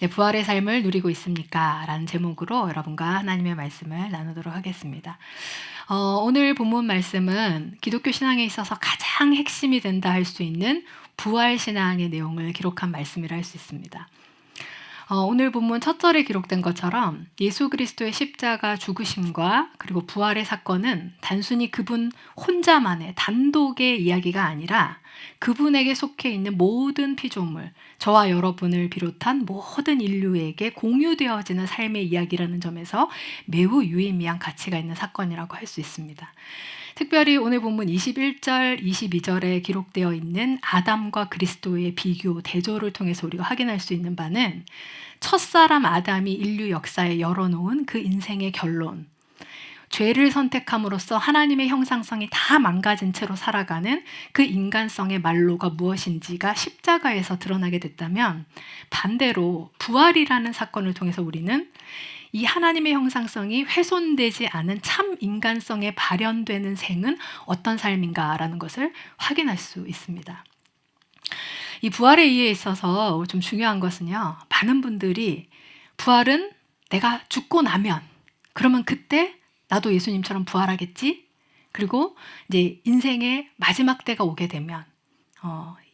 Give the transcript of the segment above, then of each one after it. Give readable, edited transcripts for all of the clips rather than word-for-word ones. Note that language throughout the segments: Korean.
부활의 삶을 누리고 있습니까? 라는 제목으로 여러분과 하나님의 말씀을 나누도록 하겠습니다. 오늘 본문 말씀은 기독교 신앙에 있어서 가장 핵심이 된다 할 수 있는 부활 신앙의 내용을 기록한 말씀이라 할 수 있습니다. 오늘 본문 첫 절에 기록된 것처럼 예수 그리스도의 십자가 죽으심과 그리고 부활의 사건은 단순히 그분 혼자만의 단독의 이야기가 아니라 그분에게 속해 있는 모든 피조물, 저와 여러분을 비롯한 모든 인류에게 공유되어지는 삶의 이야기라는 점에서 매우 유의미한 가치가 있는 사건이라고 할 수 있습니다. 특별히 오늘 본문 21절, 22절에 기록되어 있는 아담과 그리스도의 비교, 대조를 통해서 우리가 확인할 수 있는 바는 첫사람 아담이 인류 역사에 열어놓은 그 인생의 결론, 죄를 선택함으로써 하나님의 형상성이 다 망가진 채로 살아가는 그 인간성의 말로가 무엇인지가 십자가에서 드러나게 됐다면, 반대로 부활이라는 사건을 통해서 우리는 이 하나님의 형상성이 훼손되지 않은 참 인간성에 발현되는 생은 어떤 삶인가라는 것을 확인할 수 있습니다. 이 부활의 이해에 있어서 좀 중요한 것은요, 많은 분들이 부활은 내가 죽고 나면, 그러면 그때 나도 예수님처럼 부활하겠지? 그리고 이제 인생의 마지막 때가 오게 되면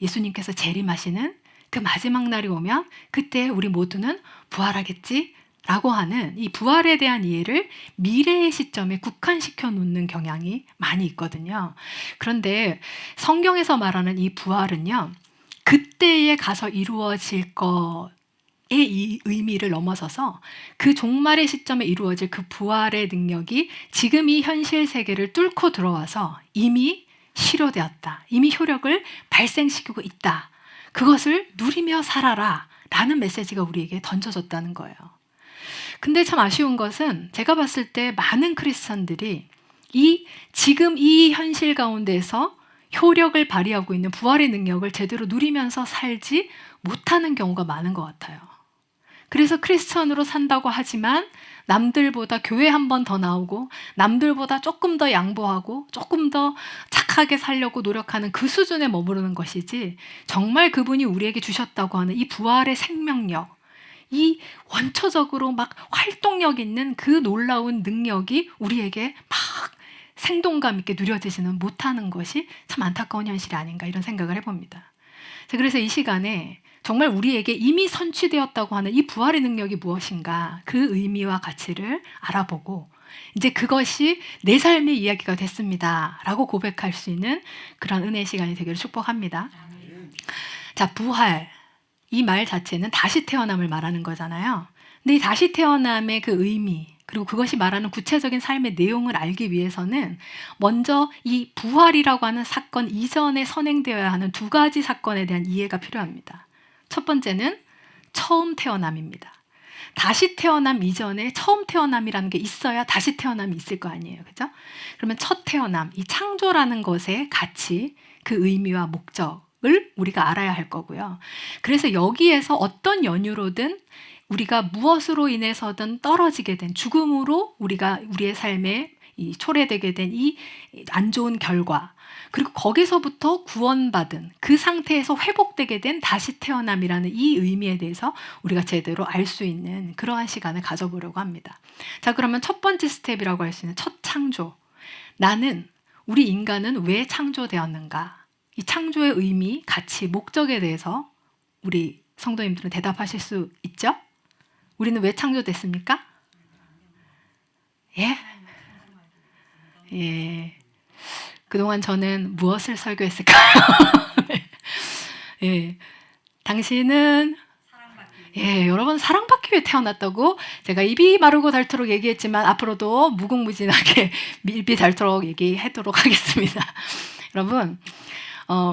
예수님께서 재림하시는 그 마지막 날이 오면 그때 우리 모두는 부활하겠지? 라고 하는 이 부활에 대한 이해를 미래의 시점에 국한시켜 놓는 경향이 많이 있거든요. 그런데 성경에서 말하는 이 부활은요, 그때에 가서 이루어질 것의 이 의미를 넘어서서 그 종말의 시점에 이루어질 그 부활의 능력이 지금 이 현실 세계를 뚫고 들어와서 이미 실효되었다, 이미 효력을 발생시키고 있다, 그것을 누리며 살아라 라는 메시지가 우리에게 던져졌다는 거예요. 근데 참 아쉬운 것은 제가 봤을 때 많은 크리스찬들이 지금 이 현실 가운데서 효력을 발휘하고 있는 부활의 능력을 제대로 누리면서 살지 못하는 경우가 많은 것 같아요. 그래서 크리스천으로 산다고 하지만 남들보다 교회 한 번 더 나오고 남들보다 조금 더 양보하고 조금 더 착하게 살려고 노력하는 그 수준에 머무르는 것이지, 정말 그분이 우리에게 주셨다고 하는 이 부활의 생명력, 이 원초적으로 막 활동력 있는 그 놀라운 능력이 우리에게 막 생동감 있게 누려지지는 못하는 것이 참 안타까운 현실이 아닌가, 이런 생각을 해봅니다. 그래서 이 시간에 정말 우리에게 이미 선취되었다고 하는 이 부활의 능력이 무엇인가, 그 의미와 가치를 알아보고 이제 그것이 내 삶의 이야기가 됐습니다 라고 고백할 수 있는 그런 은혜의 시간이 되기를 축복합니다. 자, 부활, 이 말 자체는 다시 태어남을 말하는 거잖아요. 근데 이 다시 태어남의 그 의미, 그리고 그것이 말하는 구체적인 삶의 내용을 알기 위해서는 먼저 이 부활이라고 하는 사건 이전에 선행되어야 하는 두 가지 사건에 대한 이해가 필요합니다. 첫 번째는 처음 태어남입니다. 다시 태어남 이전에 처음 태어남이라는 게 있어야 다시 태어남이 있을 거 아니에요, 그죠? 그러면 첫 태어남, 이 창조라는 것의 가치, 그 의미와 목적을 우리가 알아야 할 거고요. 그래서 여기에서 어떤 연유로든 우리가 무엇으로 인해서든 떨어지게 된, 죽음으로 우리의 삶에 초래되게 된 이 안 좋은 결과, 그리고 거기서부터 구원받은 그 상태에서 회복되게 된 다시 태어남이라는 이 의미에 대해서 우리가 제대로 알 수 있는 그러한 시간을 가져보려고 합니다. 자, 그러면 첫 번째 스텝이라고 할 수 있는 첫 창조, 우리 인간은 왜 창조되었는가, 이 창조의 의미, 가치, 목적에 대해서 우리 성도님들은 대답하실 수 있죠? 우리는 왜 창조됐습니까? 예? 예. 그동안 저는 무엇을 설교했을까요? 예. 당신은 여러분 사랑받기 위해 태어났다고 제가 입이 마르고 닳도록 얘기했지만 앞으로도 무궁무진하게 입이 닳도록 얘기하도록 하겠습니다. 여러분,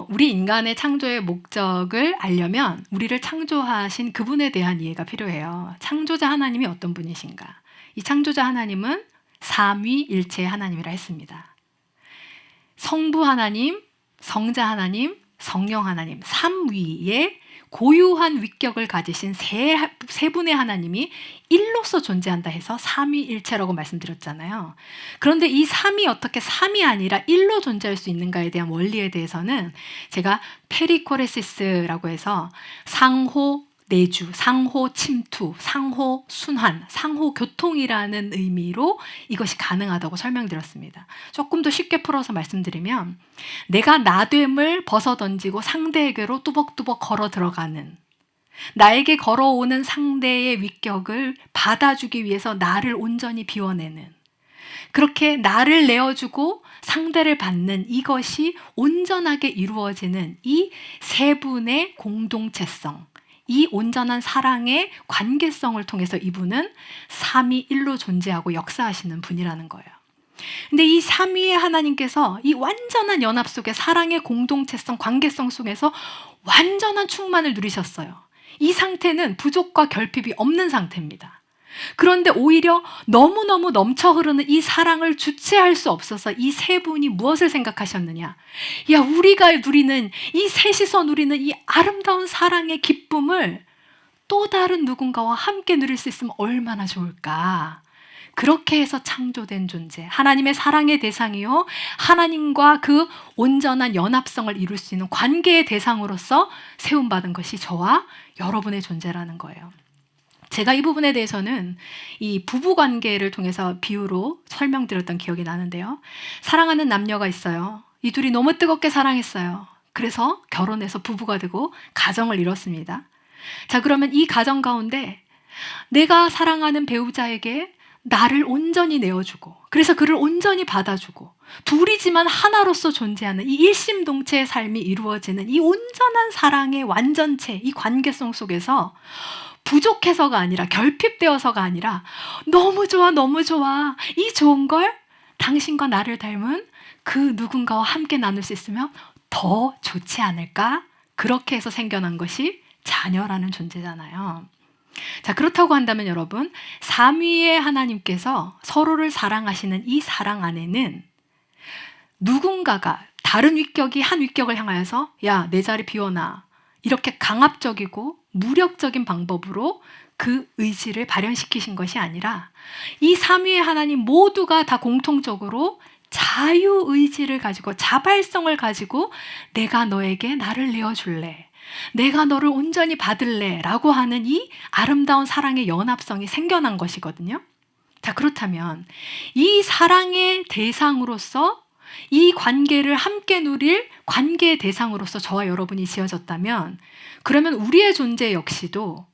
우리 인간의 창조의 목적을 알려면 우리를 창조하신 그분에 대한 이해가 필요해요. 창조자 하나님이 어떤 분이신가? 이 창조자 하나님은 삼위일체의 하나님이라 했습니다. 성부 하나님, 성자 하나님, 성령 하나님, 삼위의 고유한 위격을 가지신 세 분의 하나님이 일로서 존재한다 해서 삼위일체라고 말씀드렸잖아요. 그런데 이 삼이 어떻게 삼이 아니라 일로 존재할 수 있는가에 대한 원리에 대해서는 제가 페리코레시스라고 해서 상호 내주, 상호 침투, 상호 순환, 상호 교통이라는 의미로 이것이 가능하다고 설명드렸습니다. 조금 더 쉽게 풀어서 말씀드리면 내가 나됨을 벗어던지고 상대에게로 뚜벅뚜벅 걸어 들어가는, 나에게 걸어오는 상대의 위격을 받아주기 위해서 나를 온전히 비워내는, 그렇게 나를 내어주고 상대를 받는, 이것이 온전하게 이루어지는 이 세 분의 공동체성, 이 온전한 사랑의 관계성을 통해서 이분은 삼위일로 존재하고 역사하시는 분이라는 거예요. 근데 이 삼위의 하나님께서 이 완전한 연합 속에, 사랑의 공동체성, 관계성 속에서 완전한 충만을 누리셨어요. 이 상태는 부족과 결핍이 없는 상태입니다. 그런데 오히려 너무너무 넘쳐 흐르는 이 사랑을 주체할 수 없어서 이 세 분이 무엇을 생각하셨느냐? 야, 우리가 누리는, 이 셋이서 누리는 이 아름다운 사랑의 기쁨을 또 다른 누군가와 함께 누릴 수 있으면 얼마나 좋을까? 그렇게 해서 창조된 존재, 하나님의 사랑의 대상이요, 하나님과 그 온전한 연합성을 이룰 수 있는 관계의 대상으로서 세움받은 것이 저와 여러분의 존재라는 거예요. 제가 이 부분에 대해서는 이 부부관계를 통해서 비유로 설명드렸던 기억이 나는데요. 사랑하는 남녀가 있어요. 이 둘이 너무 뜨겁게 사랑했어요. 그래서 결혼해서 부부가 되고 가정을 이뤘습니다. 자, 그러면 이 가정 가운데 내가 사랑하는 배우자에게 나를 온전히 내어주고, 그래서 그를 온전히 받아주고, 둘이지만 하나로서 존재하는 이 일심동체의 삶이 이루어지는 이 온전한 사랑의 완전체, 이 관계성 속에서 부족해서가 아니라, 결핍되어서가 아니라, 너무 좋아, 너무 좋아, 이 좋은 걸 당신과 나를 닮은 그 누군가와 함께 나눌 수 있으면 더 좋지 않을까? 그렇게 해서 생겨난 것이 자녀라는 존재잖아요. 자, 그렇다고 한다면 여러분, 삼위의 하나님께서 서로를 사랑하시는 이 사랑 안에는 누군가가 다른 위격이 한 위격을 향하여서 야, 내 자리 비워놔, 이렇게 강압적이고 무력적인 방법으로 그 의지를 발현시키신 것이 아니라, 이 삼위의 하나님 모두가 다 공통적으로 자유의지를 가지고, 자발성을 가지고 내가 너에게 나를 내어줄래, 내가 너를 온전히 받을래 라고 하는 이 아름다운 사랑의 연합성이 생겨난 것이거든요. 자, 그렇다면 이 사랑의 대상으로서, 이 관계를 함께 누릴 관계의 대상으로서 저와 여러분이 지어졌다면, 그러면 우리의 존재 역시도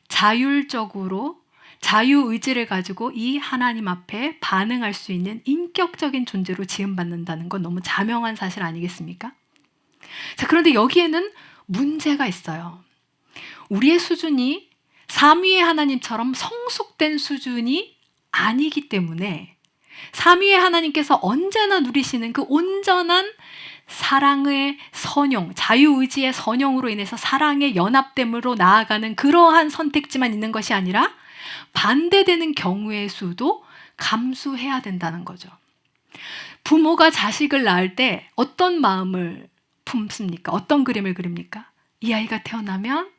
자율적으로 자유의지를 가지고 이 하나님 앞에 반응할 수 있는 인격적인 존재로 지음받는다는 건 너무 자명한 사실 아니겠습니까? 자, 그런데 여기에는 문제가 있어요. 우리의 수준이 삼위의 하나님처럼 성숙된 수준이 아니기 때문에, 삼위의 하나님께서 언제나 누리시는 그 온전한 사랑의 선용, 자유의지의 선용으로 인해서 사랑의 연합됨으로 나아가는 그러한 선택지만 있는 것이 아니라 반대되는 경우의 수도 감수해야 된다는 거죠. 부모가 자식을 낳을 때 어떤 마음을 품습니까? 어떤 그림을 그립니까? 이 아이가 태어나면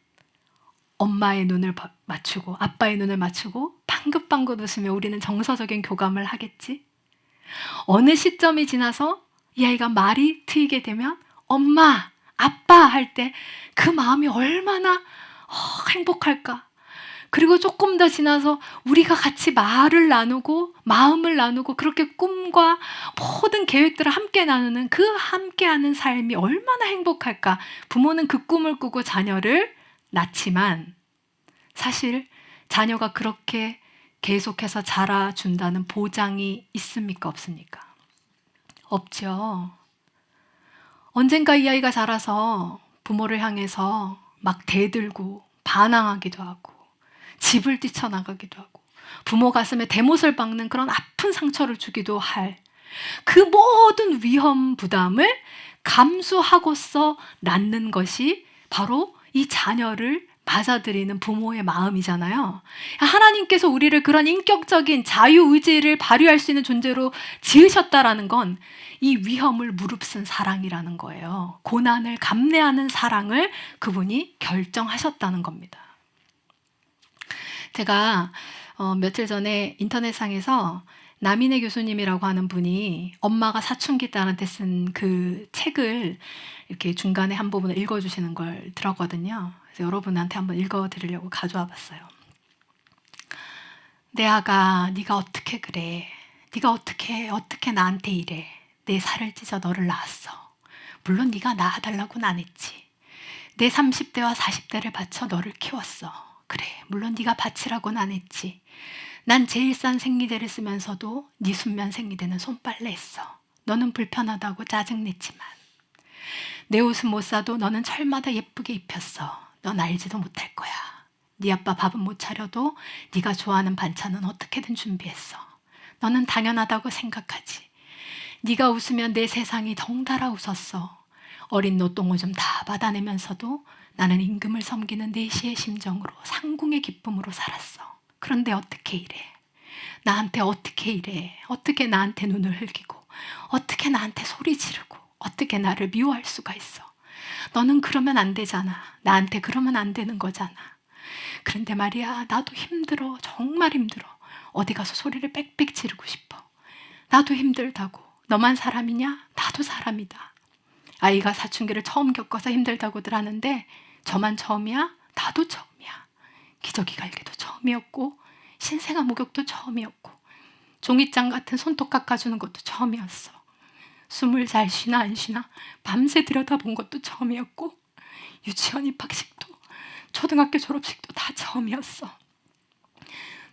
엄마의 눈을 맞추고 아빠의 눈을 맞추고 방긋방긋 웃으며 우리는 정서적인 교감을 하겠지. 어느 시점이 지나서 이 아이가 말이 트이게 되면 엄마, 아빠 할 때 그 마음이 얼마나 행복할까. 그리고 조금 더 지나서 우리가 같이 말을 나누고 마음을 나누고 그렇게 꿈과 모든 계획들을 함께 나누는 그 함께하는 삶이 얼마나 행복할까. 부모는 그 꿈을 꾸고 자녀를 낳지만 사실 자녀가 그렇게 계속해서 자라준다는 보장이 있습니까? 없습니까? 없죠. 언젠가 이 아이가 자라서 부모를 향해서 막 대들고 반항하기도 하고 집을 뛰쳐나가기도 하고 부모 가슴에 대못을 박는 그런 아픈 상처를 주기도 할 그 모든 위험 부담을 감수하고서 낳는 것이 바로 이 자녀를 맞아들이는 부모의 마음이잖아요. 하나님께서 우리를 그런 인격적인 자유의지를 발휘할 수 있는 존재로 지으셨다라는 건 이 위험을 무릅쓴 사랑이라는 거예요. 고난을 감내하는 사랑을 그분이 결정하셨다는 겁니다. 제가 며칠 전에 인터넷상에서 남인혜 교수님이라고 하는 분이 엄마가 사춘기 딸한테 쓴 그 책을 이렇게 중간에 한 부분을 읽어주시는 걸 들었거든요. 그래서 여러분한테 한번 읽어드리려고 가져와 봤어요. 내 아가, 네가 어떻게 그래? 네가 어떻게 나한테 이래? 내 살을 찢어 너를 낳았어. 물론 네가 낳아달라고는 안 했지. 내 30대와 40대를 바쳐 너를 키웠어. 그래, 물론 네가 바치라고는 안 했지. 난 제일 싼 생리대를 쓰면서도 네 순면 생리대는 손빨래 했어. 너는 불편하다고 짜증냈지만. 내 옷은 못 사도 너는 철마다 예쁘게 입혔어. 넌 알지도 못할 거야. 네 아빠 밥은 못 차려도 네가 좋아하는 반찬은 어떻게든 준비했어. 너는 당연하다고 생각하지. 네가 웃으면 내 세상이 덩달아 웃었어. 어린 노똥오줌 다 받아내면서도 나는 임금을 섬기는 내시의 심정으로 상궁의 기쁨으로 살았어. 그런데 어떻게 이래? 나한테 어떻게 이래? 어떻게 나한테 눈을 흘기고 어떻게 나한테 소리 지르고 어떻게 나를 미워할 수가 있어? 너는 그러면 안 되잖아. 나한테 그러면 안 되는 거잖아. 그런데 말이야, 나도 힘들어. 정말 힘들어. 어디 가서 소리를 빽빽 지르고 싶어. 나도 힘들다고. 너만 사람이냐? 나도 사람이다. 아이가 사춘기를 처음 겪어서 힘들다고들 하는데 저만 처음이야? 나도 처음이야. 기저귀 갈기도 처음이었고 신생아 목욕도 처음이었고 종이장 같은 손톱 깎아주는 것도 처음이었어. 숨을 잘 쉬나 안 쉬나 밤새 들여다본 것도 처음이었고 유치원 입학식도 초등학교 졸업식도 다 처음이었어.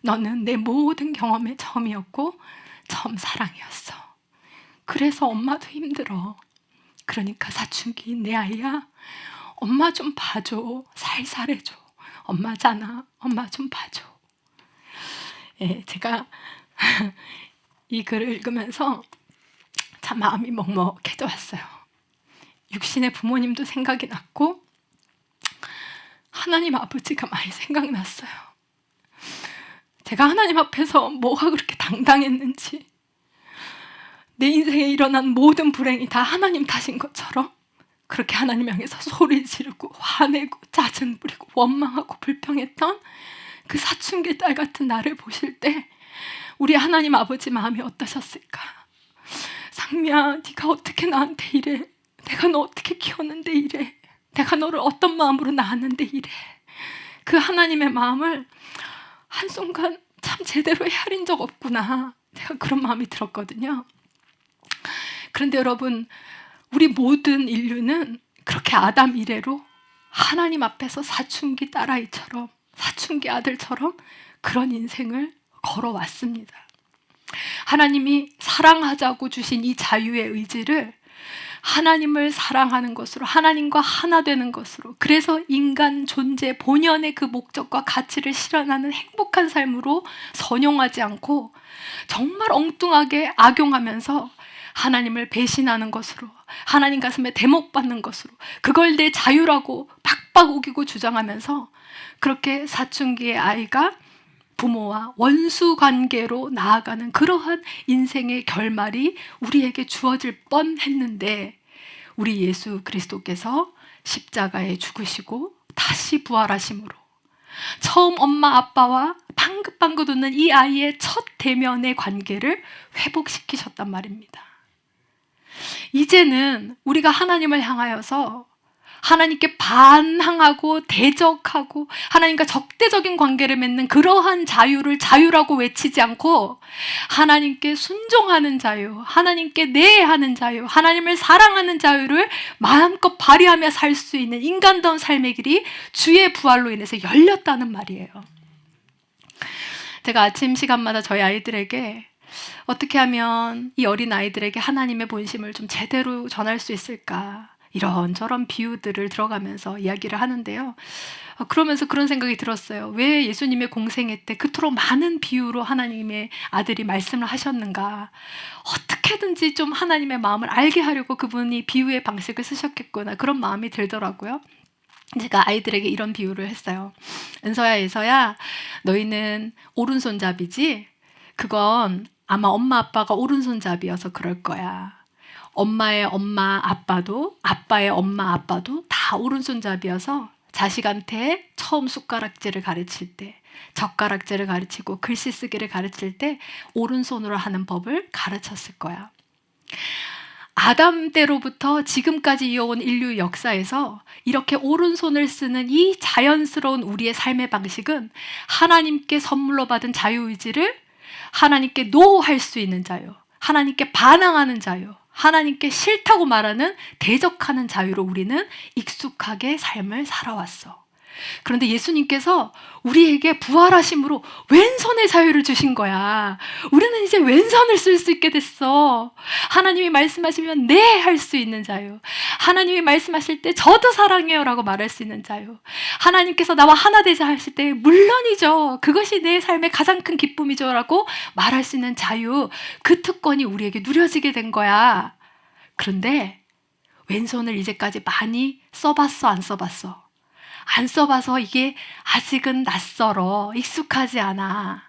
너는 내 모든 경험의 처음이었고 처음 사랑이었어. 그래서 엄마도 힘들어. 그러니까 사춘기인 내 아이야, 엄마 좀 봐줘. 살살 해줘. 엄마잖아. 엄마 좀 봐줘. 예, 제가 이 글을 읽으면서 참 마음이 먹먹해져 왔어요. 육신의 부모님도 생각이 났고 하나님 아버지가 많이 생각났어요. 제가 하나님 앞에서 뭐가 그렇게 당당했는지, 내 인생에 일어난 모든 불행이 다 하나님 탓인 것처럼 그렇게 하나님 향해서 소리 지르고 화내고 짜증 부리고 원망하고 불평했던 그 사춘기 딸 같은 나를 보실 때 우리 하나님 아버지 마음이 어떠셨을까? 상미야, 네가 어떻게 나한테 이래? 내가 너 어떻게 키웠는데 이래? 내가 너를 어떤 마음으로 낳았는데 이래? 그 하나님의 마음을 한순간 참 제대로 헤아린 적 없구나. 내가 그런 마음이 들었거든요. 그런데 여러분, 우리 모든 인류는 그렇게 아담 이래로 하나님 앞에서 사춘기 딸아이처럼, 사춘기 아들처럼 그런 인생을 걸어왔습니다. 하나님이 사랑하자고 주신 이 자유의 의지를 하나님을 사랑하는 것으로, 하나님과 하나 되는 것으로, 그래서 인간 존재 본연의 그 목적과 가치를 실현하는 행복한 삶으로 선용하지 않고 정말 엉뚱하게 악용하면서 하나님을 배신하는 것으로, 하나님 가슴에 대목받는 것으로, 그걸 내 자유라고 박박 우기고 주장하면서 그렇게 사춘기의 아이가 부모와 원수 관계로 나아가는 그러한 인생의 결말이 우리에게 주어질 뻔했는데, 우리 예수 그리스도께서 십자가에 죽으시고 다시 부활하심으로 처음 엄마 아빠와 방긋방긋 웃는 이 아이의 첫 대면의 관계를 회복시키셨단 말입니다. 이제는 우리가 하나님을 향하여서 하나님께 반항하고 대적하고 하나님과 적대적인 관계를 맺는 그러한 자유를 자유라고 외치지 않고 하나님께 순종하는 자유, 하나님께 내하는 자유, 하나님을 사랑하는 자유를 마음껏 발휘하며 살 수 있는 인간다운 삶의 길이 주의 부활로 인해서 열렸다는 말이에요. 제가 아침 시간마다 저희 아이들에게 어떻게 하면 이 어린 아이들에게 하나님의 본심을 좀 제대로 전할 수 있을까, 이런저런 비유들을 들어가면서 이야기를 하는데요. 그러면서 그런 생각이 들었어요. 왜 예수님의 공생애 때 그토록 많은 비유로 하나님의 아들이 말씀을 하셨는가? 어떻게든지 좀 하나님의 마음을 알게 하려고 그분이 비유의 방식을 쓰셨겠구나, 그런 마음이 들더라고요. 제가 아이들에게 이런 비유를 했어요. 은서야, 예서야, 너희는 오른손잡이지? 그건 아마 엄마 아빠가 오른손잡이여서 그럴 거야. 엄마의 엄마 아빠도, 아빠의 엄마 아빠도 다 오른손잡이여서 자식한테 처음 숟가락질을 가르칠 때, 젓가락질을 가르치고 글씨 쓰기를 가르칠 때 오른손으로 하는 법을 가르쳤을 거야. 아담 때로부터 지금까지 이어온 인류 역사에서 이렇게 오른손을 쓰는 이 자연스러운 우리의 삶의 방식은 하나님께 선물로 받은 자유의지를 하나님께 노할 수 있는 자유, 하나님께 반항하는 자유, 하나님께 싫다고 말하는 대적하는 자유로 우리는 익숙하게 삶을 살아왔어. 그런데 예수님께서 우리에게 부활하심으로 왼손의 자유를 주신 거야. 우리는 이제 왼손을 쓸 수 있게 됐어. 하나님이 말씀하시면 네 할 수 있는 자유, 하나님이 말씀하실 때 저도 사랑해요 라고 말할 수 있는 자유, 하나님께서 나와 하나 되자 하실 때 물론이죠, 그것이 내 삶의 가장 큰 기쁨이죠 라고 말할 수 있는 자유, 그 특권이 우리에게 누려지게 된 거야. 그런데 왼손을 이제까지 많이 써봤어, 안 써봤어? 안 써봐서 이게 아직은 낯설어, 익숙하지 않아.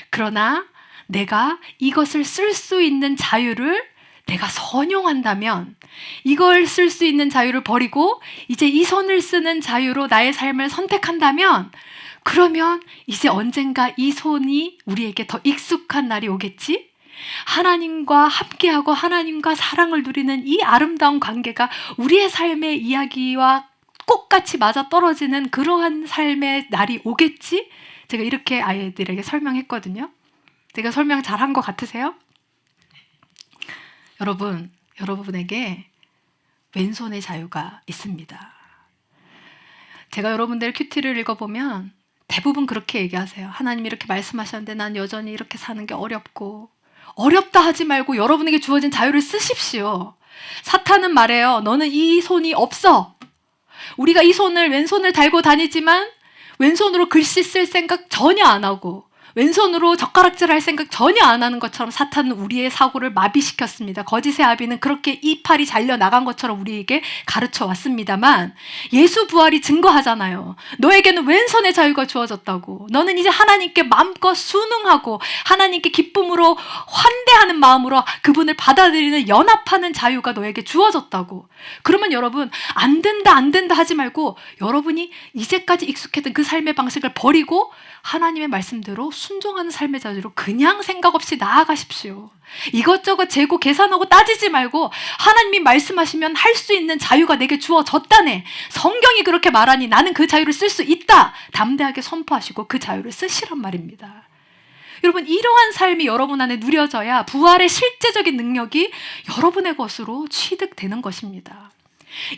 그러나 내가 이것을 쓸 수 있는 자유를 내가 선용한다면, 이걸 쓸 수 있는 자유를 버리고 이제 이 손을 쓰는 자유로 나의 삶을 선택한다면, 그러면 이제 언젠가 이 손이 우리에게 더 익숙한 날이 오겠지? 하나님과 함께하고 하나님과 사랑을 누리는 이 아름다운 관계가 우리의 삶의 이야기와 똑같이 맞아떨어지는 그러한 삶의 날이 오겠지? 제가 이렇게 아이들에게 설명했거든요. 제가 설명 잘한 것 같으세요? 여러분에게 왼손의 자유가 있습니다. 제가 여러분들 큐티를 읽어보면 대부분 그렇게 얘기하세요. 하나님이 이렇게 말씀하셨는데 난 여전히 이렇게 사는 게 어렵고, 어렵다 하지 말고 여러분에게 주어진 자유를 쓰십시오. 사탄은 말해요. 너는 이 손이 없어. 우리가 이 손을, 왼손을 달고 다니지만 왼손으로 글씨 쓸 생각 전혀 안 하고 왼손으로 젓가락질 할 생각 전혀 안 하는 것처럼 사탄은 우리의 사고를 마비시켰습니다. 거짓의 아비는 그렇게 이팔이 잘려나간 것처럼 우리에게 가르쳐 왔습니다만, 예수 부활이 증거하잖아요. 너에게는 왼손의 자유가 주어졌다고. 너는 이제 하나님께 마음껏 순응하고 하나님께 기쁨으로 환대하는 마음으로 그분을 받아들이는, 연합하는 자유가 너에게 주어졌다고. 그러면 여러분, 안 된다 하지 말고 여러분이 이제까지 익숙했던 그 삶의 방식을 버리고 하나님의 말씀대로 순종하는 삶의 자유로 그냥 생각 없이 나아가십시오. 이것저것 재고 계산하고 따지지 말고 하나님이 말씀하시면 할 수 있는 자유가 내게 주어졌다네, 성경이 그렇게 말하니 나는 그 자유를 쓸 수 있다, 담대하게 선포하시고 그 자유를 쓰시란 말입니다. 여러분, 이러한 삶이 여러분 안에 누려져야 부활의 실제적인 능력이 여러분의 것으로 취득되는 것입니다.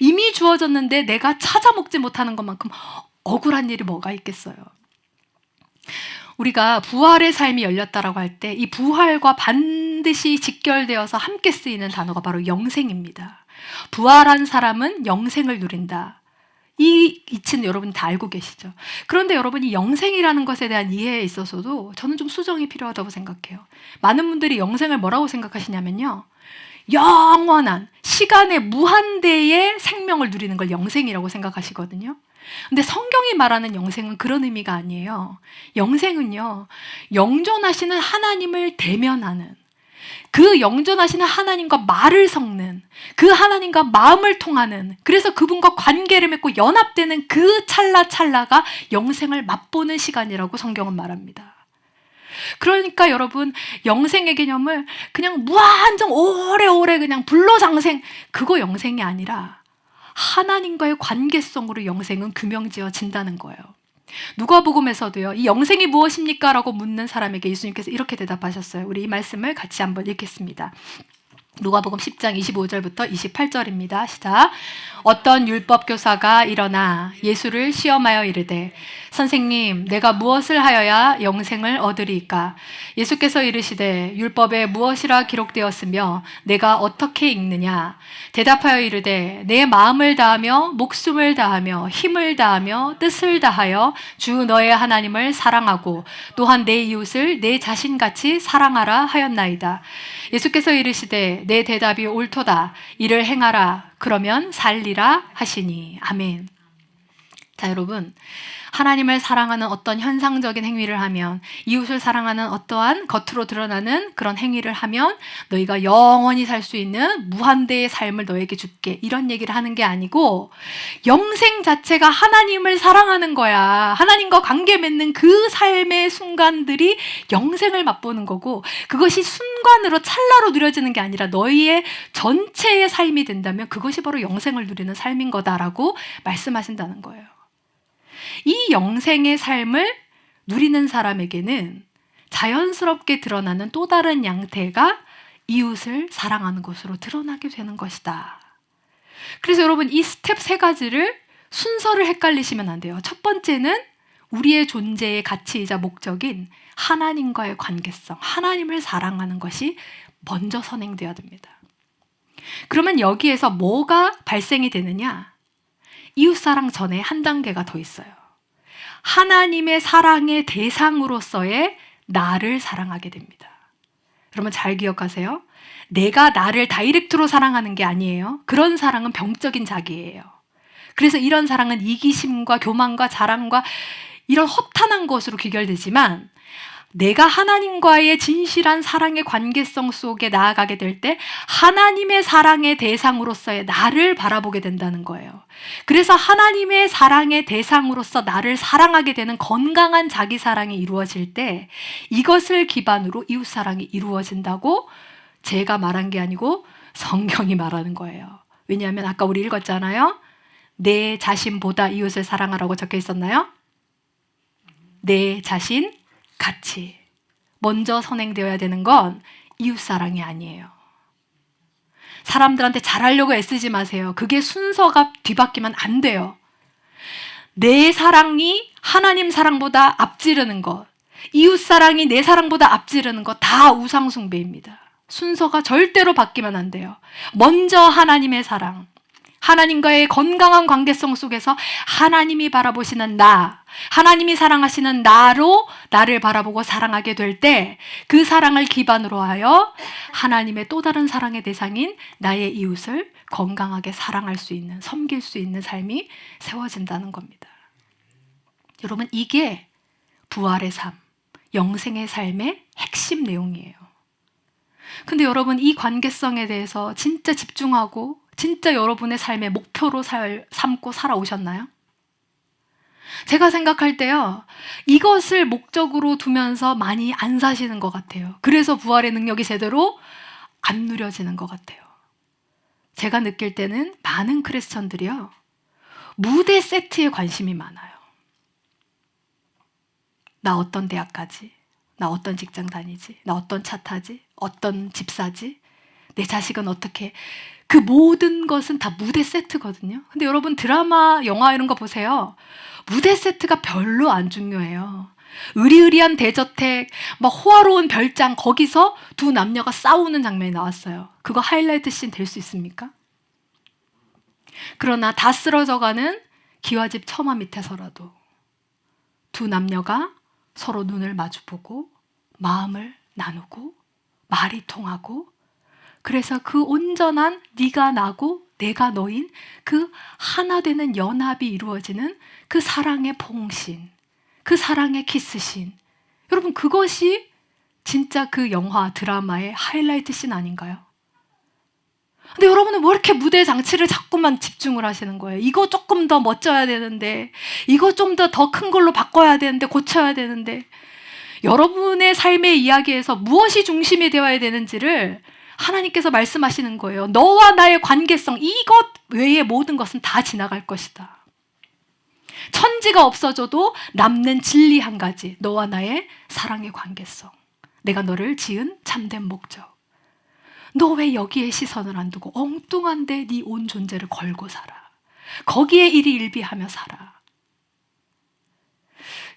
이미 주어졌는데 내가 찾아 먹지 못하는 것만큼 억울한 일이 뭐가 있겠어요. 우리가 부활의 삶이 열렸다라고 할 때 이 부활과 반드시 직결되어서 함께 쓰이는 단어가 바로 영생입니다. 부활한 사람은 영생을 누린다. 이 이치는 여러분 다 알고 계시죠? 그런데 여러분이 영생이라는 것에 대한 이해에 있어서도 저는 좀 수정이 필요하다고 생각해요. 많은 분들이 영생을 뭐라고 생각하시냐면요, 영원한 시간의 무한대의 생명을 누리는 걸 영생이라고 생각하시거든요. 근데 성경이 말하는 영생은 그런 의미가 아니에요. 영생은요, 영존하시는 하나님을 대면하는, 그 영존하시는 하나님과 말을 섞는, 그 하나님과 마음을 통하는, 그래서 그분과 관계를 맺고 연합되는 그 찰나가 영생을 맛보는 시간이라고 성경은 말합니다. 그러니까 여러분, 영생의 개념을 그냥 무한정 오래오래 그냥 불로장생, 그거 영생이 아니라 하나님과의 관계성으로 영생은 규명지어진다는 거예요. 누가복음에서도요, 이 영생이 무엇입니까? 라고 묻는 사람에게 예수님께서 이렇게 대답하셨어요. 우리 이 말씀을 같이 한번 읽겠습니다. 누가복음 10장 25절부터 28절입니다. 시작. 어떤 율법 교사가 일어나 예수를 시험하여 이르되, 선생님, 내가 무엇을 하여야 영생을 얻으리이까? 예수께서 이르시되, 율법에 무엇이라 기록되었으며 내가 어떻게 읽느냐? 대답하여 이르되, 내 마음을 다하며 목숨을 다하며 힘을 다하며 뜻을 다하여 주 너의 하나님을 사랑하고 또한 내 이웃을 내 자신같이 사랑하라 하였나이다. 예수께서 이르시되, 내 대답이 옳도다. 이를 행하라. 그러면 살리라 하시니. 아멘. 자, 여러분, 하나님을 사랑하는 어떤 현상적인 행위를 하면, 이웃을 사랑하는 어떠한 겉으로 드러나는 그런 행위를 하면 너희가 영원히 살 수 있는 무한대의 삶을 너에게 줄게, 이런 얘기를 하는 게 아니고, 영생 자체가 하나님을 사랑하는 거야. 하나님과 관계 맺는 그 삶의 순간들이 영생을 맛보는 거고, 그것이 순간으로 찰나로 누려지는 게 아니라 너희의 전체의 삶이 된다면 그것이 바로 영생을 누리는 삶인 거다라고 말씀하신다는 거예요. 이 영생의 삶을 누리는 사람에게는 자연스럽게 드러나는 또 다른 양태가 이웃을 사랑하는 것으로 드러나게 되는 것이다. 그래서 여러분, 이 스텝 세 가지를 순서를 헷갈리시면 안 돼요. 첫 번째는 우리의 존재의 가치이자 목적인 하나님과의 관계성, 하나님을 사랑하는 것이 먼저 선행되어야 됩니다. 그러면 여기에서 뭐가 발생이 되느냐? 이웃사랑 전에 한 단계가 더 있어요. 하나님의 사랑의 대상으로서의 나를 사랑하게 됩니다. 여러분 잘 기억하세요. 내가 나를 다이렉트로 사랑하는 게 아니에요. 그런 사랑은 병적인 자기예요. 그래서 이런 사랑은 이기심과 교만과 자랑과 이런 허탄한 것으로 귀결되지만, 내가 하나님과의 진실한 사랑의 관계성 속에 나아가게 될 때 하나님의 사랑의 대상으로서의 나를 바라보게 된다는 거예요. 그래서 하나님의 사랑의 대상으로서 나를 사랑하게 되는 건강한 자기 사랑이 이루어질 때 이것을 기반으로 이웃 사랑이 이루어진다고 제가 말한 게 아니고 성경이 말하는 거예요. 왜냐하면 아까 우리 읽었잖아요. 내 자신보다 이웃을 사랑하라고 적혀 있었나요? 내 자신 같이 먼저 선행되어야 되는 건 이웃사랑이 아니에요. 사람들한테 잘하려고 애쓰지 마세요. 그게 순서가 뒤바뀌면 안 돼요. 내 사랑이 하나님 사랑보다 앞지르는 것, 이웃사랑이 내 사랑보다 앞지르는 것, 다 우상숭배입니다. 순서가 절대로 바뀌면 안 돼요. 먼저 하나님의 사랑, 하나님과의 건강한 관계성 속에서 하나님이 바라보시는 나, 하나님이 사랑하시는 나로 나를 바라보고 사랑하게 될 때 그 사랑을 기반으로 하여 하나님의 또 다른 사랑의 대상인 나의 이웃을 건강하게 사랑할 수 있는, 섬길 수 있는 삶이 세워진다는 겁니다. 여러분, 이게 부활의 삶, 영생의 삶의 핵심 내용이에요. 근데 여러분, 이 관계성에 대해서 진짜 집중하고 진짜 여러분의 삶의 목표로 삼고 살아오셨나요? 제가 생각할 때요, 이것을 목적으로 두면서 많이 안 사시는 것 같아요. 그래서 부활의 능력이 제대로 안 누려지는 것 같아요. 제가 느낄 때는 많은 크리스천들이요, 무대 세트에 관심이 많아요. 나 어떤 대학 가지? 나 어떤 직장 다니지? 나 어떤 차 타지? 어떤 집 사지? 내 자식은 어떻게? 그 모든 것은 다 무대 세트거든요. 근데 여러분, 드라마, 영화 이런 거 보세요. 무대 세트가 별로 안 중요해요. 의리의리한 대저택, 막 호화로운 별장, 거기서 두 남녀가 싸우는 장면이 나왔어요. 그거 하이라이트 씬 될 수 있습니까? 그러나 다 쓰러져가는 기와집 처마 밑에서라도 두 남녀가 서로 눈을 마주보고 마음을 나누고 말이 통하고, 그래서 그 온전한 네가 나고 내가 너인 그 하나 되는 연합이 이루어지는 그 사랑의 봉신, 그 사랑의 키스신, 여러분, 그것이 진짜 그 영화, 드라마의 하이라이트 씬 아닌가요? 근데 여러분은 왜 이렇게 무대 장치를 자꾸만 집중을 하시는 거예요? 이거 조금 더 멋져야 되는데, 이거 좀 더 큰 걸로 바꿔야 되는데, 고쳐야 되는데, 여러분의 삶의 이야기에서 무엇이 중심이 되어야 되는지를 하나님께서 말씀하시는 거예요. 너와 나의 관계성, 이것 외의 모든 것은 다 지나갈 것이다. 천지가 없어져도 남는 진리 한 가지, 너와 나의 사랑의 관계성, 내가 너를 지은 참된 목적. 너 왜 여기에 시선을 안 두고 엉뚱한데 네 온 존재를 걸고 살아? 거기에 일희일비하며 살아.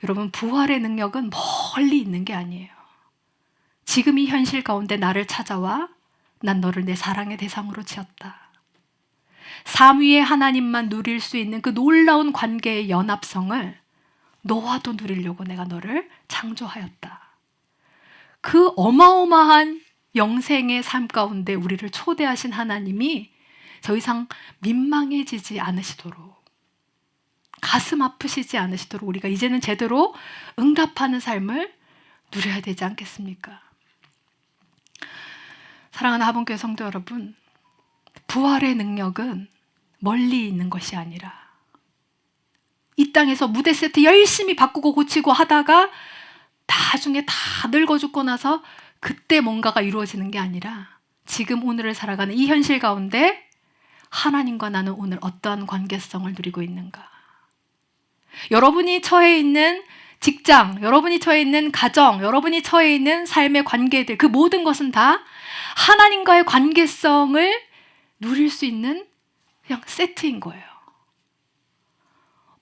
여러분, 부활의 능력은 멀리 있는 게 아니에요. 지금 이 현실 가운데 나를 찾아와 난 너를 내 사랑의 대상으로 지었다. 삼위의 하나님만 누릴 수 있는 그 놀라운 관계의 연합성을 너와도 누리려고 내가 너를 창조하였다. 그 어마어마한 영생의 삶 가운데 우리를 초대하신 하나님이 더 이상 민망해지지 않으시도록, 가슴 아프시지 않으시도록 우리가 이제는 제대로 응답하는 삶을 누려야 되지 않겠습니까? 사랑하는 하본교회 성도 여러분, 부활의 능력은 멀리 있는 것이 아니라 이 땅에서 무대 세트 열심히 바꾸고 고치고 하다가 나중에 다 늙어 죽고 나서 그때 뭔가가 이루어지는 게 아니라 지금 오늘을 살아가는 이 현실 가운데 하나님과 나는 오늘 어떠한 관계성을 누리고 있는가? 여러분이 처해 있는 직장, 여러분이 처해 있는 가정, 여러분이 처해 있는 삶의 관계들, 그 모든 것은 다 하나님과의 관계성을 누릴 수 있는 그냥 세트인 거예요.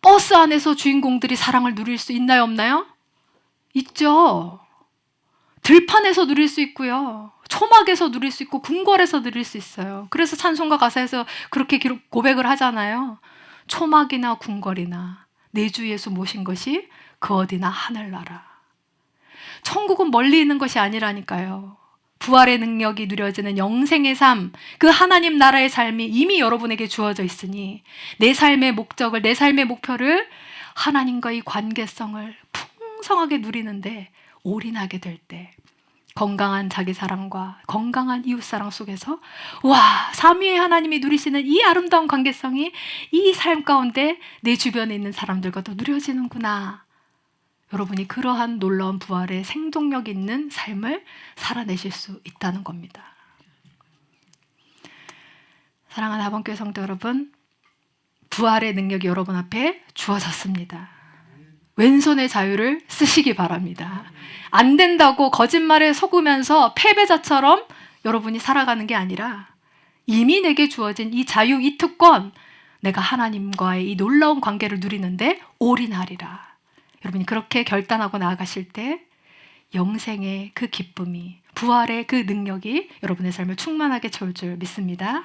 버스 안에서 주인공들이 사랑을 누릴 수 있나요, 없나요? 있죠. 들판에서 누릴 수 있고요. 초막에서 누릴 수 있고 궁궐에서 누릴 수 있어요. 그래서 찬송가 가사에서 그렇게 고백을 하잖아요. 초막이나 궁궐이나 내 주 예수 모신 것이 그 어디나 하늘나라. 천국은 멀리 있는 것이 아니라니까요. 부활의 능력이 누려지는 영생의 삶, 그 하나님 나라의 삶이 이미 여러분에게 주어져 있으니 내 삶의 목적을, 내 삶의 목표를 하나님과의 관계성을 풍성하게 누리는데 올인하게 될 때 건강한 자기 사랑과 건강한 이웃 사랑 속에서 와, 삼위의 하나님이 누리시는 이 아름다운 관계성이 이 삶 가운데 내 주변에 있는 사람들과도 누려지는구나. 여러분이 그러한 놀라운 부활의 생동력 있는 삶을 살아내실 수 있다는 겁니다. 사랑하는 하본교회 성도 여러분, 부활의 능력이 여러분 앞에 주어졌습니다. 왼손의 자유를 쓰시기 바랍니다. 안 된다고 거짓말에 속으면서 패배자처럼 여러분이 살아가는 게 아니라 이미 내게 주어진 이 자유, 이 특권, 내가 하나님과의 이 놀라운 관계를 누리는데 올인하리라. 여러분이 그렇게 결단하고 나아가실 때 영생의 그 기쁨이, 부활의 그 능력이 여러분의 삶을 충만하게 채울 줄 믿습니다.